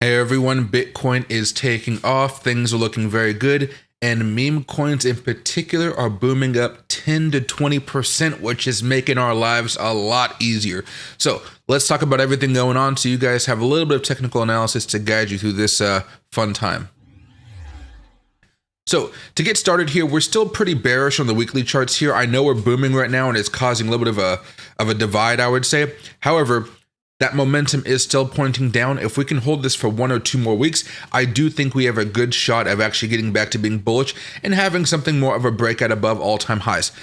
Hey everyone, Bitcoin is taking off. Things are looking very good. And meme coins in particular are booming up 10 to 20%, which is making our lives a lot easier. So let's talk about everything going on so you guys have a little bit of technical analysis to guide you through this fun time. So to get started here, we're still pretty bearish on the weekly charts here. I know we're booming right now and it's causing a little bit of a divide, I would say. However, that momentum is still pointing down. If we can hold this for 1 or 2 more weeks, I do think we have a good shot of actually getting back to being bullish and having something more of a breakout above all-time highs.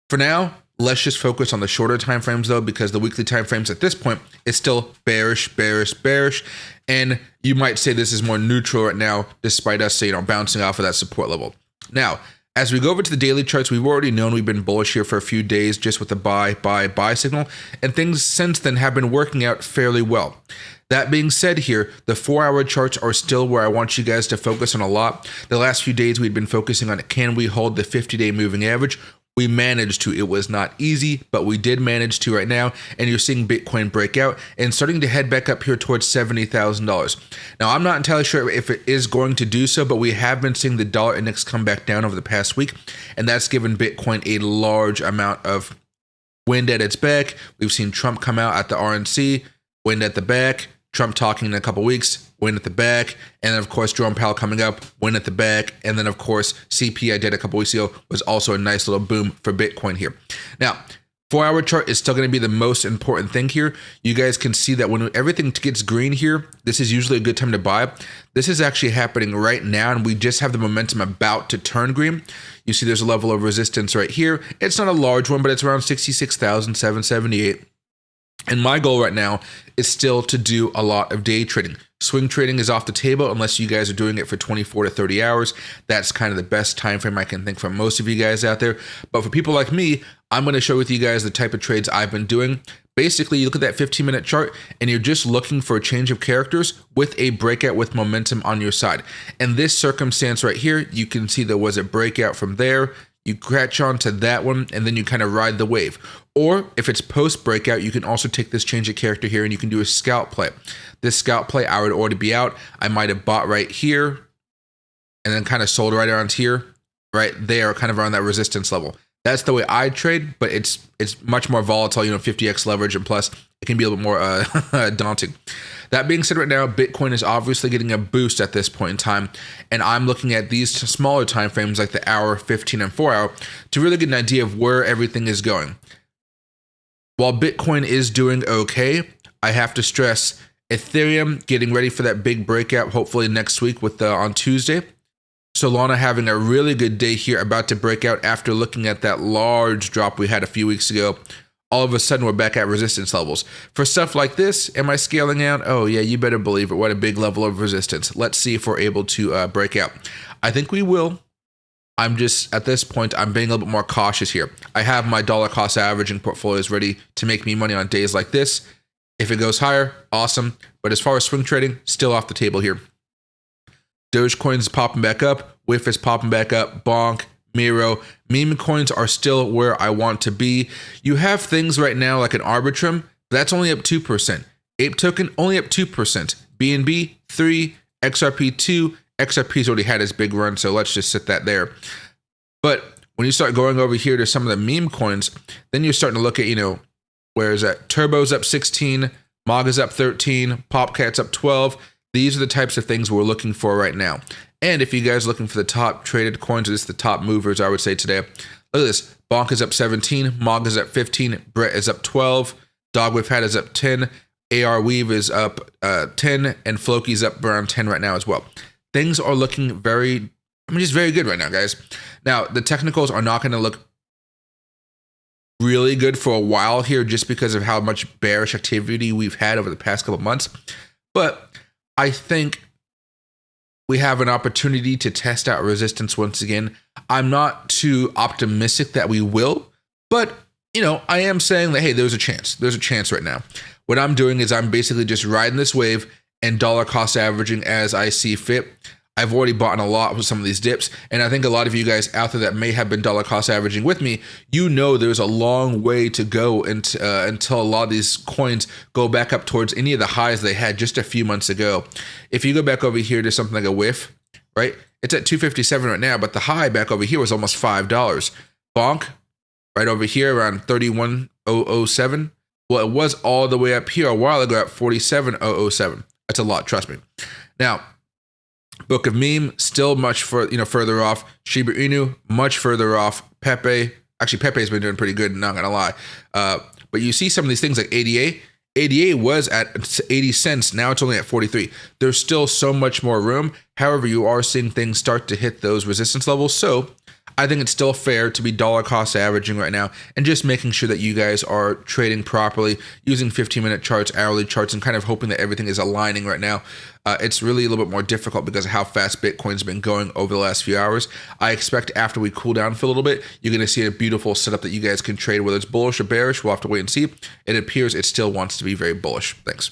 For now, let's just focus on the shorter time frames though, because the weekly time frames at this point is still bearish, bearish, bearish. And you might say this is more neutral right now, despite us, bouncing off of that support level. Now, as we go over to the daily charts, we've already known we've been bullish here for a few days just with the buy signal, and things since then have been working out fairly well. That being said here, the 4-hour charts are still where I want you guys to focus on a lot. The last few days we'd been focusing on, can we hold the 50-day moving average? We managed to. It was not easy, but we did manage to right now, and you're seeing Bitcoin break out and starting to head back up here towards $70,000. Now, I'm not entirely sure if it is going to do so, but we have been seeing the dollar index come back down over the past week, and that's given Bitcoin a large amount of wind at its back. We've seen Trump come out at the RNC, wind at the back, Trump talking in a couple weeks, win at the back, and then of course Jerome Powell coming up, win at the back, and then of course CPI did a couple weeks ago was also a nice little boom for Bitcoin here. Now, 4-hour chart is still going to be the most important thing here. You guys can see that when everything gets green here, this is usually a good time to buy. This is actually happening right now, and we just have the momentum about to turn green. You see there's a level of resistance right here. It's not a large one, but it's around 66,778. And my goal right now is still to do a lot of day trading. Swing trading is off the table unless you guys are doing it for 24 to 30 hours. That's kind of the best time frame I can think for most of you guys out there. But for people like me, I'm going to share with you guys the type of trades I've been doing. Basically, you look at that 15-minute chart and you're just looking for a change of characters with a breakout with momentum on your side. In this circumstance right here, you can see there was a breakout from there. You catch on to that one, and then you kind of ride the wave. Or if it's post-breakout, you can also take this change of character here and you can do a scalp play. This scalp play, I would already be out. I might have bought right here and then kind of sold right around here, right there, kind of around that resistance level. That's the way I trade, but it's much more volatile, 50x leverage, and plus it can be a little bit more daunting. That being said, right now, Bitcoin is obviously getting a boost at this point in time, and I'm looking at these smaller time frames like the hour, 15, and 4-hour to really get an idea of where everything is going. While Bitcoin is doing okay, I have to stress Ethereum getting ready for that big breakout, hopefully next week with on Tuesday. Solana having a really good day here, about to break out after looking at that large drop we had a few weeks ago. All of a sudden, we're back at resistance levels. For stuff like this, am I scaling out? Oh yeah, you better believe it. What a big level of resistance. Let's see if we're able to break out. I think we will. I'm just, at this point, I'm being a little bit more cautious here. I have my dollar cost averaging portfolios ready to make me money on days like this. If it goes higher, awesome. But as far as swing trading, still off the table here. Dogecoin is popping back up. WIF is popping back up. Bonk. Miro. Meme coins are still where I want to be. You have things right now like an Arbitrum, that's only up 2%. Ape token, only up 2%. BNB, 3. XRP, 2. XRP's already had its big run, so let's just sit that there. But when you start going over here to some of the meme coins, then you're starting to look at, where is that? Turbo's up 16. Maga's up 13. Popcat's up 12. These are the types of things we're looking for right now. And if you guys are looking for the top traded coins, this is the top movers, I would say today. Look at this. Bonk is up 17. Mog is up 15. Brett is up 12. Dogwhip Hat is up 10. AR Weave is up 10. And Floki's up around 10 right now as well. Things are looking just very good right now, guys. Now, the technicals are not going to look really good for a while here just because of how much bearish activity we've had over the past couple months. But I think we have an opportunity to test out resistance once again. I'm not too optimistic that we will, but I am saying that, hey, there's a chance. There's a chance right now. What I'm doing is I'm basically just riding this wave and dollar cost averaging as I see fit. I've already bought in a lot with some of these dips. And I think a lot of you guys out there that may have been dollar cost averaging with me, you know there's a long way to go until a lot of these coins go back up towards any of the highs they had just a few months ago. If you go back over here to something like a whiff, right? It's at 257 right now, but the high back over here was almost $5. Bonk, right over here around 31,007. Well, it was all the way up here a while ago at 47,007. That's a lot, trust me. Now, Book of Meme, still much further off. Shiba Inu, much further off. Pepe, actually Pepe's been doing pretty good, not gonna lie. But you see some of these things like ADA. ADA was at 80 cents, now it's only at 43. There's still so much more room. However, you are seeing things start to hit those resistance levels. So I think it's still fair to be dollar cost averaging right now and just making sure that you guys are trading properly, using 15-minute charts, hourly charts, and kind of hoping that everything is aligning right now. It's really a little bit more difficult because of how fast Bitcoin's been going over the last few hours. I expect after we cool down for a little bit, you're going to see a beautiful setup that you guys can trade, whether it's bullish or bearish. We'll have to wait and see. It appears it still wants to be very bullish. Thanks.